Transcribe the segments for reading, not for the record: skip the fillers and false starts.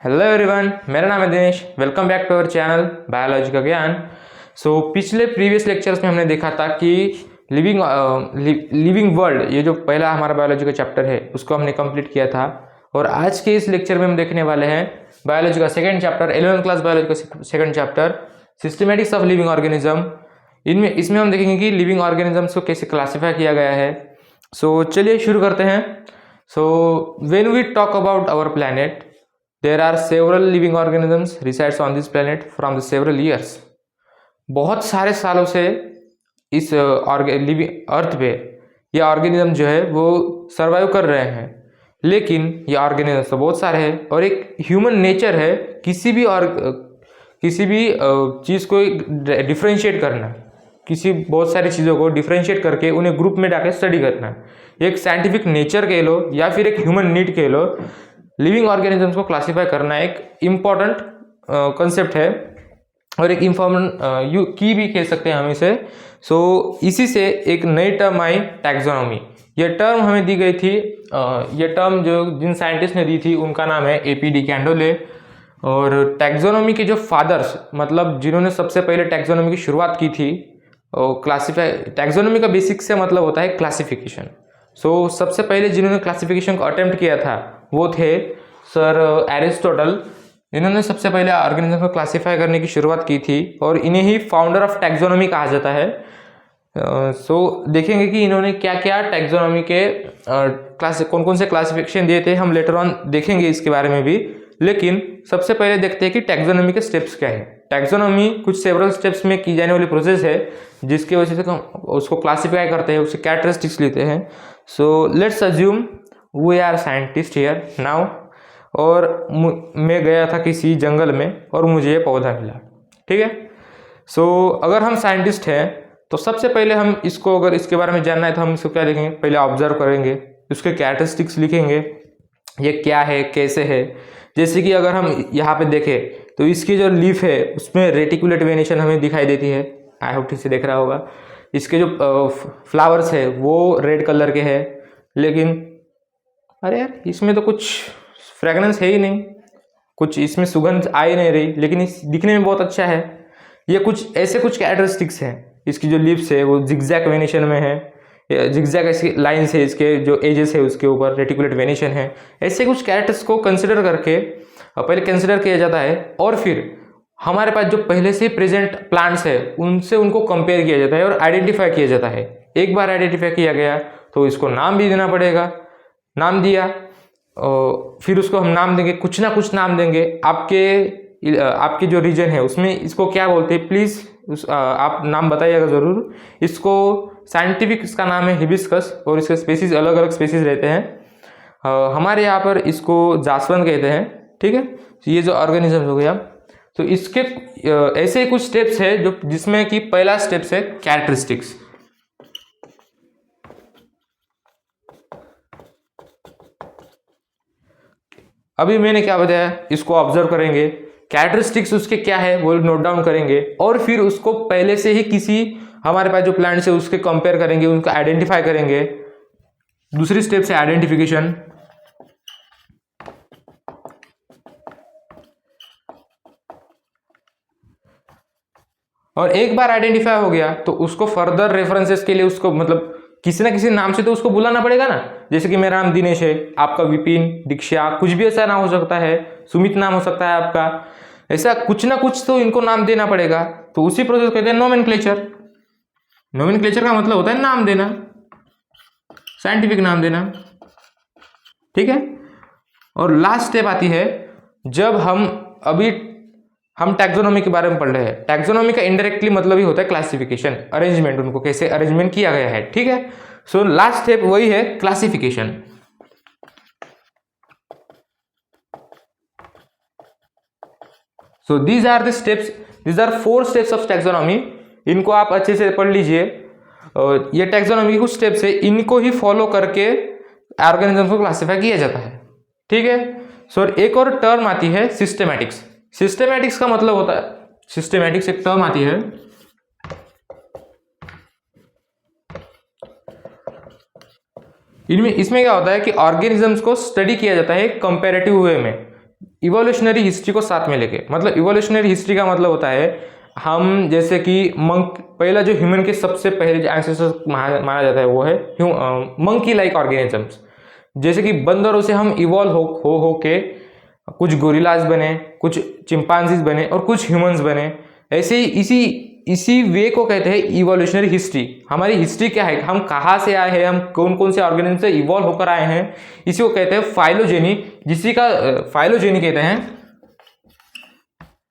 Hello everyone, मेरा नाम है Dinesh. Welcome back to our channel biology का ज्ञान। पिछले प्रीवियस लेक्चर्स में हमने देखा था कि लिविंग वर्ल्ड, ये जो पहला हमारा बायोलॉजी का चैप्टर है उसको हमने कंप्लीट किया था। और आज के इस लेक्चर में हम देखने वाले हैं बायोलॉजी का second chapter, 11th class biology का second chapter, systematics of living organism. इसमें हम देखेंगे कि लिविंग ऑर्गेनिजम्स को कैसे क्लासीफाई किया गया है। चलिए शुरू करते हैं। When we talk about our planet, there are several living organisms resides on this planet from the several years। बहुत सारे सालों से इस लिविंग अर्थ पे ये ऑर्गेनिज्म जो है वो सर्वाइव कर रहे हैं। लेकिन ये ऑर्गेनिज्म तो बहुत सारे हैं और एक ह्यूमन नेचर है किसी भी चीज़ को डिफ्रेंशिएट करना, बहुत सारी चीज़ों को डिफ्रेंशिएट करके उन्हें ग्रुप में डाके स्टडी करना। एक साइंटिफिक नेचर कह लो या फिर एक ह्यूमन नीड कह लो, लिविंग ऑर्गेनिजम्स को क्लासीफाई करना एक इम्पॉर्टेंट कंसेप्ट है और एक इम्पॉर्टेंट की भी कह सकते हैं हम इसे। इसी से एक नई टर्म आई, टैक्सोनॉमी। ये टर्म हमें दी गई थी, ये टर्म जो जिन साइंटिस्ट ने दी थी उनका नाम है एपी कैंडोले। और टैक्सोनॉमी के जो फादर्स, मतलब जिन्होंने सबसे पहले टैक्सोनॉमी की शुरुआत की थी, टैक्सोनॉमी का बेसिक से मतलब होता है क्लासिफिकेशन। सबसे पहले जिन्होंने क्लासिफिकेशन को अटेम्प्ट किया था वो थे सर एरिस्टोटल। इन्होंने सबसे पहले ऑर्गेनिज्म को क्लासिफाई करने की शुरुआत की थी और इन्हें ही फाउंडर ऑफ टैक्सोनॉमी कहा जाता है। देखेंगे कि इन्होंने क्या क्या टैक्सोनॉमी के कौन कौन से क्लासिफिकेशन दिए थे, हम लेटर ऑन देखेंगे इसके बारे में भी। लेकिन सबसे पहले देखते हैं कि टैक्सोनॉमी के स्टेप्स क्या है। टैक्सोनॉमी कुछ सेवरल स्टेप्स में की जाने वाली प्रोसेस है जिसकी वजह से हम उसको क्लासिफाई करते हैं, उसके कैरेक्टरिस्टिक्स लेते हैं। Let's assume we are scientist here now, और मैं गया था किसी जंगल में और मुझे ये पौधा मिला। ठीक है। अगर हम साइंटिस्ट हैं तो सबसे पहले हम इसको, अगर इसके बारे में जानना है तो हम इसको क्या देखेंगे, पहले ऑब्जर्व करेंगे, उसके कैरेक्टरिस्टिक्स लिखेंगे, ये क्या है, कैसे है। जैसे कि अगर हम यहाँ पे देखें तो इसकी जो लीफ है उसमें रेटिकुलेट वेनेशन हमें दिखाई देती है। आई होप ठीक से देख रहा होगा। इसके जो फ्लावर्स है वो रेड कलर के हैं, लेकिन अरे यार इसमें तो कुछ फ्रेगनेंस है ही नहीं, कुछ इसमें सुगंध आ ही नहीं रही, लेकिन इस दिखने में बहुत अच्छा है। ये कुछ ऐसे कुछ कैरेक्टरिस्टिक्स हैं। इसकी जो लिप्स है वो जिगजैग वेनेशन में है, जिगजैग ऐसी लाइन्स है, इसके जो एजेस है उसके ऊपर रेटिकुलेट वेनेशन है। ऐसे कुछ कैरेक्टर्स को कंसिडर करके पहले कंसिडर किया जाता है और फिर हमारे पास जो पहले से प्रेजेंट प्लांट्स है उनसे उनको कंपेयर किया जाता है और आइडेंटिफाई किया जाता है। एक बार आइडेंटिफाई किया गया तो इसको नाम भी देना पड़ेगा। नाम दिया, फिर उसको हम नाम देंगे, कुछ ना कुछ नाम देंगे। आपके जो रीजन है उसमें इसको क्या बोलते हैं, प्लीज़ आप नाम बताइएगा ज़रूर। इसको साइंटिफिक इसका नाम है हिबिस्कस और इसके स्पेसीज अलग अलग स्पेसीज रहते हैं। हमारे यहाँ पर इसको जासवंत कहते हैं। ठीक है। ये जो ऑर्गेनिज्म हो गया, तो इसके ऐसे कुछ स्टेप्स है जो जिसमें कि पहला स्टेप्स है कैरेक्टरिस्टिक्स। अभी मैंने क्या बताया, इसको ऑब्जर्व करेंगे, कैरेक्टरिस्टिक्स उसके क्या है वो नोट डाउन करेंगे और फिर उसको पहले से ही किसी हमारे पास जो प्लांट्स है उसके कंपेयर करेंगे, उनको आइडेंटिफाई करेंगे। दूसरी स्टेप है आइडेंटिफिकेशन। और एक बार आइडेंटिफाई हो गया तो उसको फर्दर रेफरेंसेस के लिए उसको, मतलब किसी ना किसी नाम से तो उसको बुलाना पड़ेगा ना। जैसे कि मेरा नाम दिनेश है, आपका विपिन, दीक्षा, कुछ भी ऐसा नाम हो सकता है, सुमित नाम हो सकता है आपका। ऐसा कुछ ना कुछ तो इनको नाम देना पड़ेगा। तो उसी प्रोसेस कहते हैं नोमेनक्लेचर। नोमेनक्लेचर का मतलब होता है नाम देना, साइंटिफिक नाम देना। ठीक है। और लास्ट स्टेप आती है जब हम टैक्सोनॉमी के बारे में पढ़ रहे हैं। टैक्सोनॉमी का इनडायरेक्टली मतलब ही होता है क्लासिफिकेशन, अरेंजमेंट, उनको कैसे अरेंजमेंट किया गया है। ठीक है। लास्ट स्टेप वही है classification. These are the steps, these are 4 steps of taxonomy. इनको आप अच्छे से पढ़ लीजिए। ये टैक्सोनॉमी के कुछ स्टेप्स है, इनको ही फॉलो करके ऑर्गेनिज्म को क्लासिफाई किया जाता है। ठीक है। एक और टर्म आती है सिस्टेमैटिक्स। सिस्टेमैटिक्स का मतलब होता है, सिस्टेमैटिक्स एक टर्म आती है, इसमें क्या होता है कि ऑर्गेनिजम्स को स्टडी किया जाता है कंपैरेटिव वे में। इवोल्यूशनरी हिस्ट्री को साथ में लेके, मतलब इवोल्यूशनरी हिस्ट्री का मतलब होता है हम जैसे कि पहला जो ह्यूमन के सबसे पहले जो एंसेस्टर माना जाता है वो है मंकी लाइक ऑर्गेनिजम्स। जैसे कि बंदरों से हम इवॉल्व हो के कुछ गोरिल्लाज बने, कुछ चिंपांजीज बने और कुछ ह्यूमंस बने। ऐसे ही इसी वे को कहते हैं इवोल्यूशनरी हिस्ट्री। हमारी हिस्ट्री क्या है, हम कहाँ से आए हैं, हम कौन कौन से ऑर्गेनिज्म से इवॉल्व होकर आए हैं, इसी को कहते हैं फाइलोजेनी, जिसी का फाइलोजेनी कहते हैं।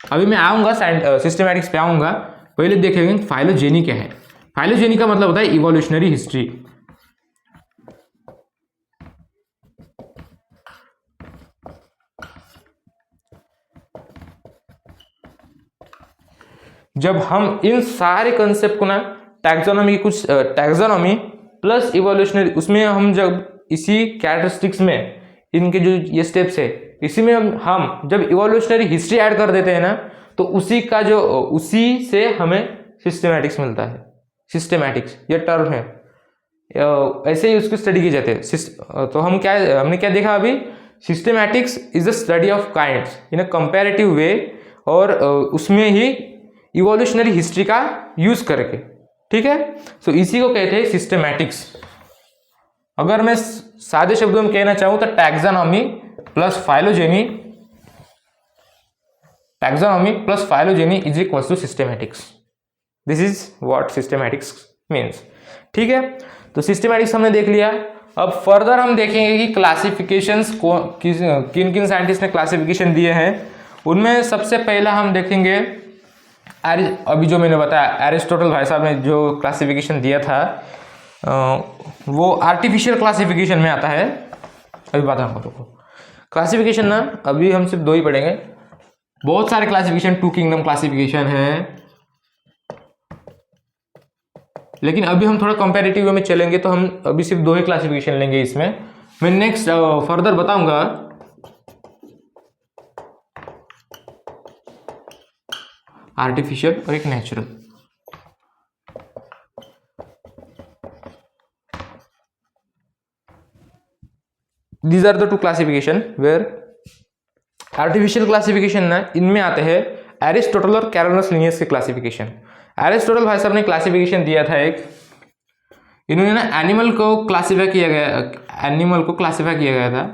अभी मैं आऊँगा सिस्टमैटिक्स पे आऊँगा, पहले देखेंगे फाइलोजेनी क्या है। फाइलोजेनी का मतलब होता है इवोल्यूशनरी हिस्ट्री। जब हम इन सारे कंसेप्ट को ना टैक्सोनॉमी की कुछ टैक्सोनॉमी प्लस इवोल्यूशनरी, उसमें हम जब इसी कैरेक्टरिस्टिक्स में इनके जो ये स्टेप्स है इसी में हम जब इवोल्यूशनरी हिस्ट्री ऐड कर देते हैं ना, तो उसी से हमें सिस्टमैटिक्स मिलता है। सिस्टमैटिक्स ये टर्म है, ऐसे ही उसकी स्टडी की जाती है। तो हमने क्या देखा अभी, systematics is the study of kinds in a comparative way, और उसमें ही इवोल्यूशनरी हिस्ट्री का यूज करके, ठीक है। सो इसी को कहते हैं सिस्टमैटिक्स। अगर मैं सादे शब्दों में कहना चाहूं तो taxonomy plus phylogeny, taxonomy plus phylogeny is equals to systematics. This is what systematics means, ठीक है। तो सिस्टमैटिक्स हमने देख लिया। अब फर्दर हम देखेंगे कि क्लासिफिकेशंस को किन किन साइंटिस्ट ने क्लासिफिकेशन दिए हैं। उनमें सबसे पहला हम देखेंगे अभी जो मैंने बताया एरिस्टोटल भाई साहब ने जो क्लासिफिकेशन दिया था वो आर्टिफिशियल क्लासिफिकेशन में आता है। अभी बात हम को क्लासिफिकेशन ना अभी हम सिर्फ दो ही पढ़ेंगे, बहुत सारे क्लासिफिकेशन, टू किंगडम क्लासिफिकेशन है, लेकिन अभी हम थोड़ा कंपैरेटिव वे में चलेंगे तो हम अभी सिर्फ दो ही क्लासिफिकेशन लेंगे। इसमें मैं नेक्स्ट फर्दर बताऊंगा। आर्टिफिशियल और एक natural. These are the two classification where artificial classification ना इनमें आते हैं एरिस्टोटल और कैरोलस लिनियस के क्लासिफिकेशन। एरिस्टोटल भाई साहब ने क्लासिफिकेशन दिया था एक, इन्होंने ना एनिमल को क्लासिफाई किया गया था।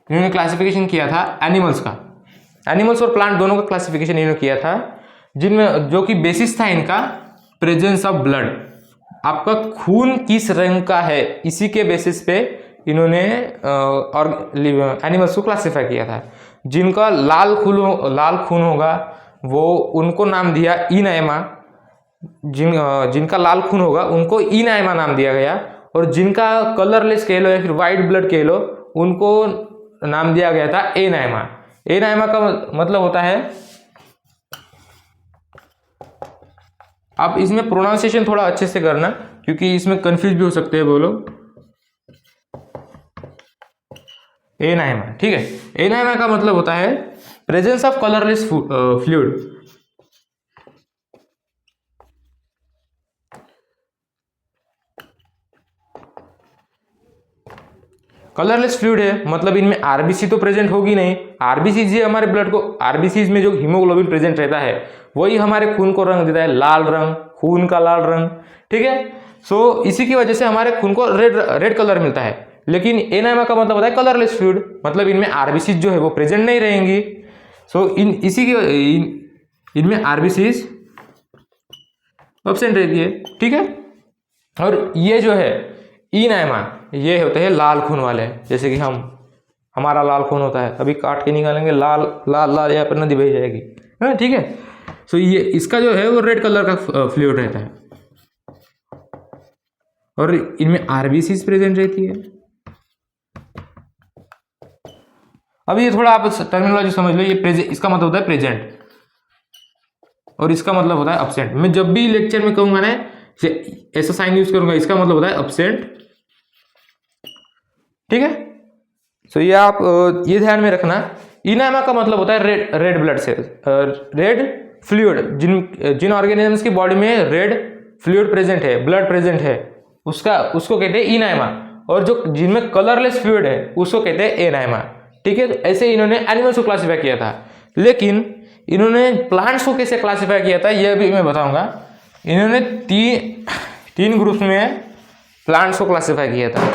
इन्होंने क्लासिफिकेशन किया था एनिमल्स का, एनिमल्स और प्लांट दोनों का क्लासिफिकेशन इन्होंने किया था, जिनमें जो कि बेसिस था इनका प्रेजेंस ऑफ ब्लड, आपका खून किस रंग का है, इसी के बेसिस पे इन्होंने और एनिमल्स को क्लासिफाई किया था। जिनका लाल खून होगा वो उनको नाम दिया इनएमा, जिनका लाल खून होगा उनको इनएमा नाम दिया गया, और जिनका कलरलेस कह लो या फिर वाइट ब्लड कह लो उनको नाम दिया गया था एनाइमा। एनाइमा का मतलब होता है, आप इसमें प्रोनाउंसिएशन थोड़ा अच्छे से करना क्योंकि इसमें कंफ्यूज भी हो सकते हैं, बोलो एनाइमा, ठीक है। एनाइमा का मतलब होता है presence of colourless fluid. Colourless fluid है मतलब इनमें आरबीसी तो प्रेजेंट होगी नहीं। आरबीसी जी हमारे ब्लड को, आरबीसी में जो हीमोग्लोबिन प्रेजेंट रहता है वही हमारे खून को रंग देता है, लाल रंग, खून का लाल रंग, ठीक है। सो इसी की वजह से हमारे खून को रेड कलर मिलता है। लेकिन एनाइमा का मतलब होता है कलरलेस फ्लूइड, मतलब इनमें आरबीसी जो है वो प्रेजेंट नहीं रहेंगी। सो इनमें आरबीसी एब्सेंट रहती है, ठीक है। और ये जो है इनएमा, ये होते हैं लाल खून वाले, जैसे कि हमारा लाल खून होता है, अभी काट के निकालेंगे लाल लाल लाल यहाँ पर नदी बह जाएगी, है, ठीक है। सो ये इसका जो है वो रेड कलर का फ्लूइड रहता है, और इनमें आरबीसी प्रेजेंट रहती है। अब ये थोड़ा आप टर्मिनोलॉजी समझ लो, ये इसका मतलब होता है प्रेजेंट और इसका मतलब होता है अब्सेंट। मैं जब भी लेक्चर में कहूंगा ना ऐसा साइन यूज करूंगा, इसका मतलब होता है अब्सेंट, ठीक है। सो ये आप ये ध्यान में रखना। इनएमा का मतलब होता है red blood cells, red fluid, जिन ऑर्गेनिजम्स की बॉडी में रेड फ्लूइड प्रेजेंट है, ब्लड प्रेजेंट है, उसको कहते हैं इनाइमा, और जो जिनमें कलरलेस फ्लूइड है उसको कहते हैं एनाइमा। ठीक है, तो ऐसे इन्होंने एनिमल्स को क्लासीफाई किया था। लेकिन इन्होंने प्लांट्स को कैसे क्लासीफाई किया था यह भी मैं बताऊंगा। इन्होंने तीन ग्रुप्स में प्लांट्स को क्लासीफाई किया था।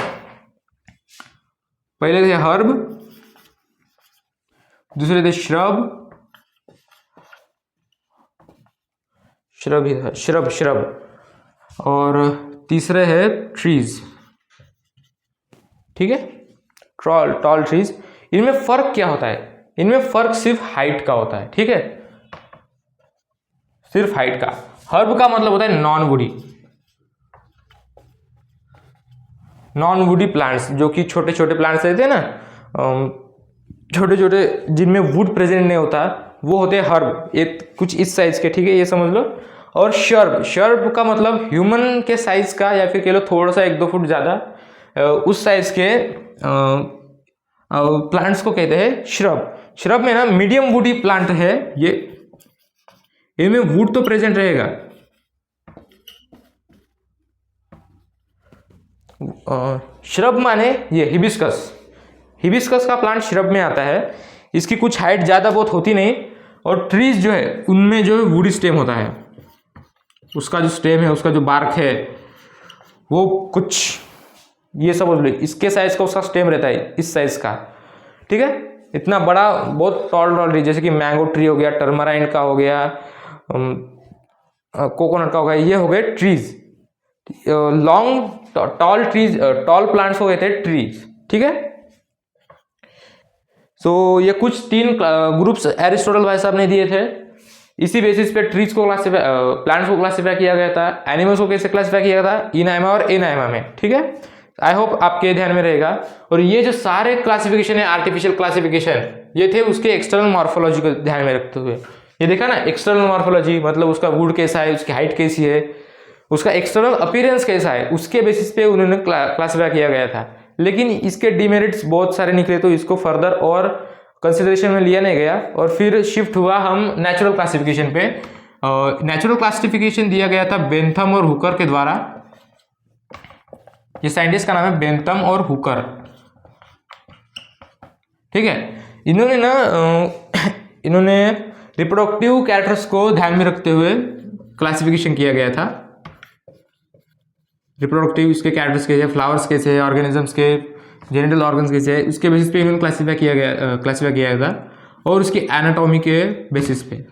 पहले थे हर्ब, दूसरे थे श्रब, और तीसरे है ट्रीज। ठीक है, टॉल ट्रीज। इनमें फर्क क्या होता है? इनमें फर्क सिर्फ हाइट का होता है। ठीक है, सिर्फ हाइट का। हर्ब का मतलब होता है नॉन वुडी प्लांट्स, जो कि छोटे छोटे प्लांट्स रहते हैं ना, छोटे छोटे जिनमें वुड प्रेजेंट नहीं होता, वो होते हैं हर्ब, एक कुछ इस साइज के। ठीक है, ये समझ लो। और शर्ब का मतलब ह्यूमन के साइज का, या फिर कह लो थोड़ा सा 1-2 फुट ज़्यादा उस साइज के प्लांट्स को कहते हैं श्रब में ना मीडियम वुडी प्लांट है ये, इनमें वुड तो प्रेजेंट रहेगा। श्रब माने ये हिबिस्कस का प्लांट श्रब में आता है। इसकी कुछ हाइट ज़्यादा बहुत होती नहीं, और ट्रीज जो है उनमें जो है वुडी स्टेम होता है। उसका जो स्टेम है, उसका जो बार्क है, वो कुछ ये समझ लो इसके साइज का उसका स्टेम रहता है, इस साइज का। ठीक है, इतना बड़ा, बहुत टॉल ट्री, जैसे कि मैंगो ट्री हो गया, टर्मराइन का हो गया, कोकोनट का हो गया, ये हो गए ट्रीज। लॉन्ग टॉल प्लांट्स हो गए थे ट्रीज। ठीक है, सो ये कुछ 3 ग्रुप्स एरिस्टोटल भाई साहब ने दिए थे। इसी बेसिस पे ट्रीज को प्लांट्स को क्लासीफाई किया गया था। एनिमल्स को कैसे क्लासीफाई किया गया था? इनाइमा और एनाइमा में। ठीक है, आई होप आपके ध्यान में रहेगा। और ये जो सारे क्लासिफिकेशन है, आर्टिफिशियल क्लासिफिकेशन, ये थे उसके एक्सटर्नल मॉर्फोलॉजी को ध्यान में रखते हुए। ये देखा ना, एक्सटर्नल मॉर्फोलॉजी मतलब उसका वुड कैसा है, उसकी हाइट कैसी है, उसका एक्सटर्नल अपीयरेंस कैसा है, उसके बेसिस पे उन्होंने क्लासीफाई किया गया था। लेकिन इसके डिमेरिट्स बहुत सारे निकले, तो इसको फर्दर और कंसिडरेशन में लिया नहीं गया, और फिर शिफ्ट हुआ हम नेचुरल क्लासिफिकेशन पे। नेचुरल क्लासिफिकेशन दिया गया था बेंथम और हुकर के द्वारा। ये साइंटिस्ट का नाम है बेंथम और हुकर। ठीक है, इन्होंने रिप्रोडक्टिव कैरेक्टर्स को ध्यान में रखते हुए क्लासिफिकेशन किया गया था। रिप्रोडक्टिव इसके कैरेक्टर्स कैसे हैं, फ्लावर्स कैसे हैं, ऑर्गेनिजम्स के जेनिटल ऑर्गन्स कैसे हैं, उसके बेसिस पे इन्होंने क्लासीफाई किया गया था, और उसकी एनाटॉमी के बेसिस पे।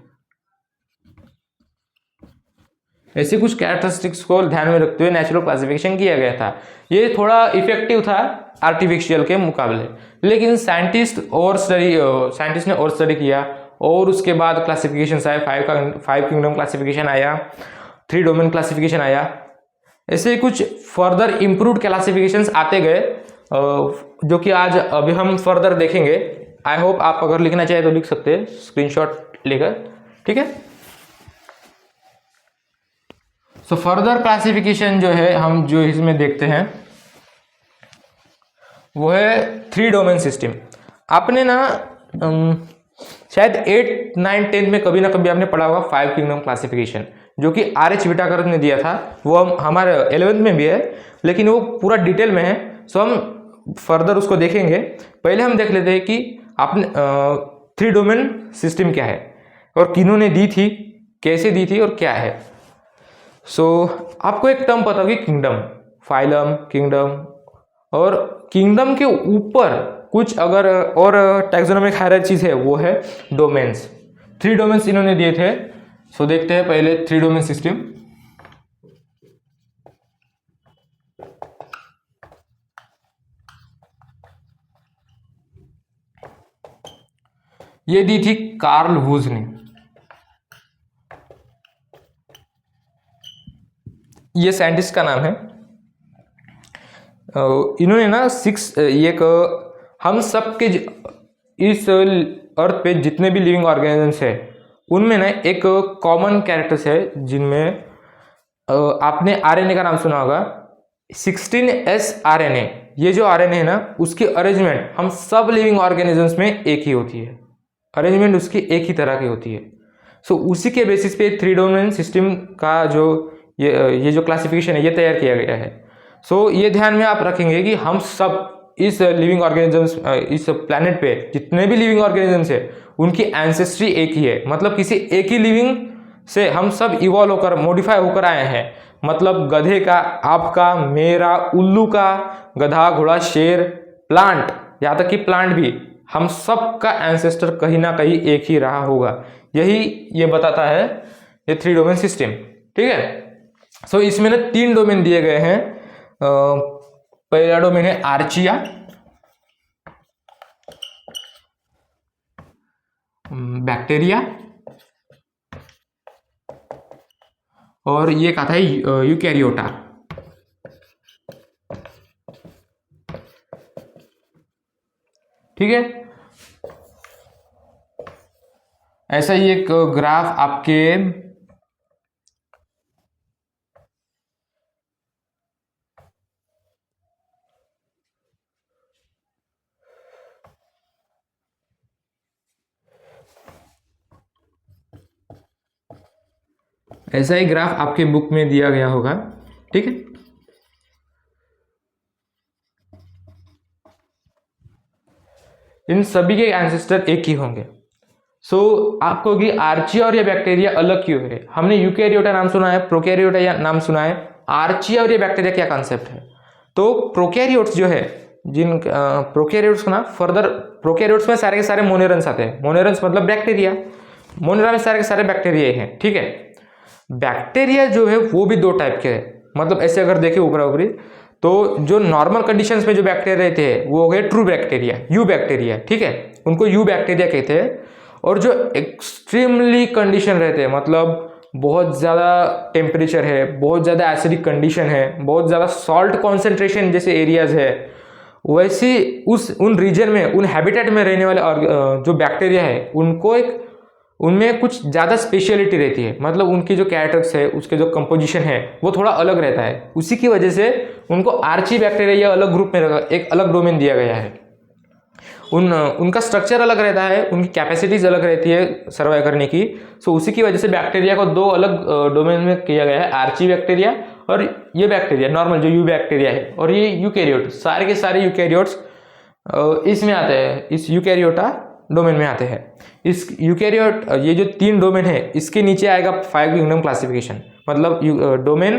ऐसे कुछ कैरेक्टरिस्टिक्स को ध्यान में रखते हुए नेचुरल क्लासिफिकेशन किया गया था। ये थोड़ा इफेक्टिव था आर्टिफिशियल के मुकाबले। लेकिन साइंटिस्ट ने और स्टडी किया, और उसके बाद क्लासिफिकेशन आए। 5 किंगडम क्लासिफिकेशन आया, 3 डोमेन क्लासिफिकेशन आया। ऐसे कुछ फर्दर इम्प्रूव्ड क्लासिफिकेशंस आते गए, जो कि आज अभी हम फर्दर देखेंगे। आई होप आप अगर लिखना चाहे तो लिख सकते हैं स्क्रीनशॉट लेकर। ठीक है, सो फर्दर क्लासिफिकेशन जो है हम जो इसमें देखते हैं वो है 3 डोमेन सिस्टम। आपने ना शायद 8, 9, 10 में कभी ना कभी आपने पढ़ा होगा 5 किंगडम क्लासिफिकेशन, जो कि R.H. विटाकर ने दिया था। वो हम हमारे 11th में भी है, लेकिन वो पूरा डिटेल में है, सो हम फर्दर उसको देखेंगे। पहले हम देख लेते हैं कि आपने 3 डोमेन सिस्टम क्या है, और किन्होंने दी थी, कैसे दी थी, और क्या है। सो आपको एक टर्म पता होगी, किंगडम, फाइलम, किंगडम, और किंगडम के ऊपर कुछ अगर और टैक्सोनॉमिक हायरार्कीज है, वो है डोमेन्स। 3 डोमेन्स इन्होंने दिए थे। सो देखते हैं पहले 3 डोमेन सिस्टम। ये दी थी कार्ल वुज ने। ये साइंटिस्ट का नाम है। इन्होंने ना हम सब के इस अर्थ पे जितने भी लिविंग ऑर्गेनिजम्स है, उनमें ना एक कॉमन कैरेक्टर्स है, जिनमें आपने आरएनए का नाम सुना होगा, 16S आरएनए। ये जो आरएनए है ना, उसकी अरेंजमेंट हम सब लिविंग ऑर्गेनिजम्स में एक ही होती है। अरेंजमेंट उसकी एक ही तरह की होती है। सो उसी के बेसिस पे 3 डोमेन सिस्टम का जो ये जो क्लासिफिकेशन है, ये तैयार किया गया है। सो ये ध्यान में आप रखेंगे कि हम सब इस लिविंग ऑर्गेनिजम्स, इस प्लैनेट पे जितने भी लिविंग ऑर्गेनिजम्स है उनकी एंसेस्ट्री एक ही है। मतलब किसी एक ही लिविंग से हम सब इवॉल्व होकर, मॉडिफाई होकर आए हैं। मतलब गधे का, आपका, मेरा, उल्लू का, गधा, घोड़ा, शेर, प्लांट, यहाँ तक कि प्लांट भी, हम सब का एंसेस्टर कहीं ना कहीं एक ही रहा होगा। यही ये बताता है ये 3 डोमेन सिस्टम। ठीक है, सो इसमें ना 3 डोमेन दिए गए हैं। पहला डोमेन है आर्चिया, बैक्टीरिया, और ये कहता है यूकैरियोटा। ठीक है, ऐसा ही एक ग्राफ आपके ऐसा ही ग्राफ आपके बुक में दिया गया होगा। ठीक है, इन सभी के एंसेस्टर एक ही होंगे। सो आपको कि आर्चिया और ये बैक्टीरिया अलग क्यों है? हमने यूकैरियोटा नाम सुना है, प्रोकैरियोटा या नाम सुना है, आर्चिया और ये बैक्टीरिया क्या कॉन्सेप्ट है? तो प्रोकैरियोट्स जो है, जिन प्रोकैरियोट्स को ना फर्दर, प्रोकैरियोट्स में सारे के सारे मोनेरन्स आते हैं। मोनेरन्स मतलब बैक्टीरिया, मोनेरा में सारे के सारे बैक्टीरिया हैं। ठीक है, बैक्टीरिया जो है वो भी 2 टाइप के हैं। मतलब ऐसे अगर देखें ऊपर ऊपरी, तो जो नॉर्मल कंडीशंस में जो बैक्टीरिया रहते हैं वो हो गए ट्रू बैक्टीरिया, यू बैक्टीरिया। ठीक है, उनको यू बैक्टीरिया कहते हैं। और जो एक्सट्रीमली कंडीशन रहते हैं, मतलब बहुत ज़्यादा टेम्परेचर है, बहुत ज़्यादा एसिडिक कंडीशन है, बहुत ज़्यादा सॉल्ट कॉन्सेंट्रेशन जैसे एरियाज है, वैसे उन रीजन में, उन हैबिटेट में रहने वाले जो बैक्टीरिया है उनको उनमें कुछ ज़्यादा स्पेशलिटी रहती है। मतलब उनकी जो कैरेक्टर्स है, उसके जो कंपोजिशन है वो थोड़ा अलग रहता है। उसी की वजह से उनको आर्ची बैक्टीरिया अलग ग्रुप में एक अलग डोमेन दिया गया है। उनका स्ट्रक्चर अलग रहता है, उनकी कैपेसिटीज अलग रहती है सर्वाइव करने की। सो उसी की वजह से बैक्टीरिया को 2 अलग डोमेन में किया गया है, आर्ची बैक्टीरिया और ये बैक्टीरिया नॉर्मल जो यू बैक्टीरिया है। और ये यूकैरियोट, सारे के सारे यूकैरियोट्स इसमें आते हैं, इस यूकैरियोटा डोमेन में आते हैं। इस यूकैरियोट, ये जो 3 डोमेन है इसके नीचे आएगा 5 किंगडम क्लासिफिकेशन। मतलब डोमेन,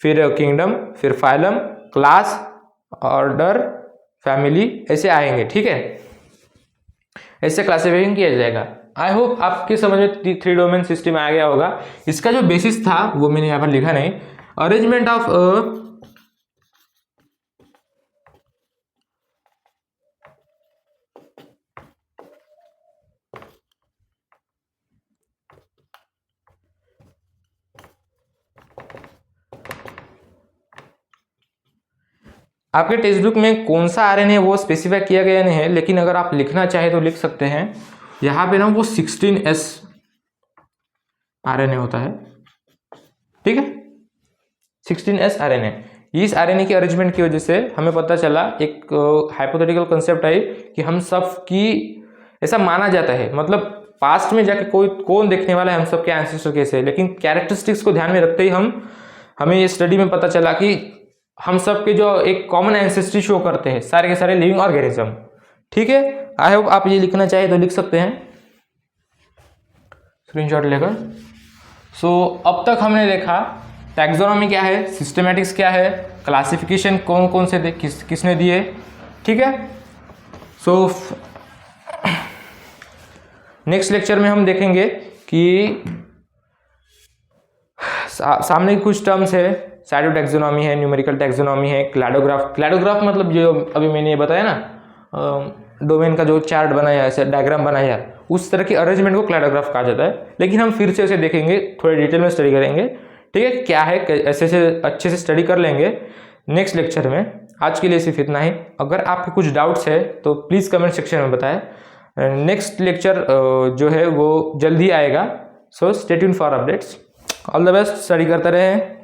फिर किंगडम, फिर फाइलम, क्लास, ऑर्डर, फैमिली, ऐसे आएंगे। ठीक है, ऐसे क्लासिफिकेशन किया जाएगा। आई होप आपके समझ में 3 डोमेन सिस्टम आ गया होगा। इसका जो बेसिस था वो मैंने यहाँ पर लिखा नहीं, अरेंजमेंट ऑफ आपके टेक्स्ट बुक में कौन सा आरएनए वो स्पेसिफाई किया गया नहीं है, लेकिन अगर आप लिखना चाहे तो लिख सकते हैं। यहाँ पे ना वो 16S आरएनए होता है। ठीक है, 16S आरएनए। इस आरएनए की अरेंजमेंट की वजह से हमें पता चला, एक हाइपोथेटिकल कंसेप्ट आई कि हम सब की, ऐसा माना जाता है, मतलब पास्ट में जाके कौन देखने वाला है हम सब के एंसेस्टर कैसे है, लेकिन कैरेक्टरिस्टिक्स को ध्यान में रखते ही हमें ये स्टडी में पता चला कि हम सब के जो एक कॉमन एंसेस्ट्री शो करते हैं सारे के सारे लिविंग ऑर्गेनिज्म। ठीक है, आई होप आप ये लिखना चाहे तो लिख सकते हैं स्क्रीनशॉट लेकर। सो अब तक हमने देखा टैक्सोनॉमी क्या है, सिस्टमैटिक्स क्या है, क्लासिफिकेशन कौन कौन से किसने दिए। ठीक है, सो नेक्स्ट लेक्चर में हम देखेंगे कि सामने कुछ टर्म्स है, शैडो टैक्सोनॉमी है, न्यूमेरिकल टैक्सोनॉमी है, क्लैडोग्राफ। क्लैडोग्राफ मतलब जो अभी मैंने ये बताया ना, डोमेन का जो चार्ट बनाया, ऐसे डायग्राम बनाया, उस तरह की अरेंजमेंट को क्लैडोग्राफ कहा जाता है। लेकिन हम फिर से उसे देखेंगे, थोड़े डिटेल में स्टडी करेंगे। ठीक है, क्या है, ऐसे से अच्छे से स्टडी कर लेंगे नेक्स्ट लेक्चर में। आज के लिए सिर्फ इतना ही। अगर आपके कुछ डाउट्स है तो प्लीज़ कमेंट सेक्शन में बताएं। नेक्स्ट लेक्चर जो है वो जल्दी आएगा, so stay tuned for updates. All the best, study करते रहें।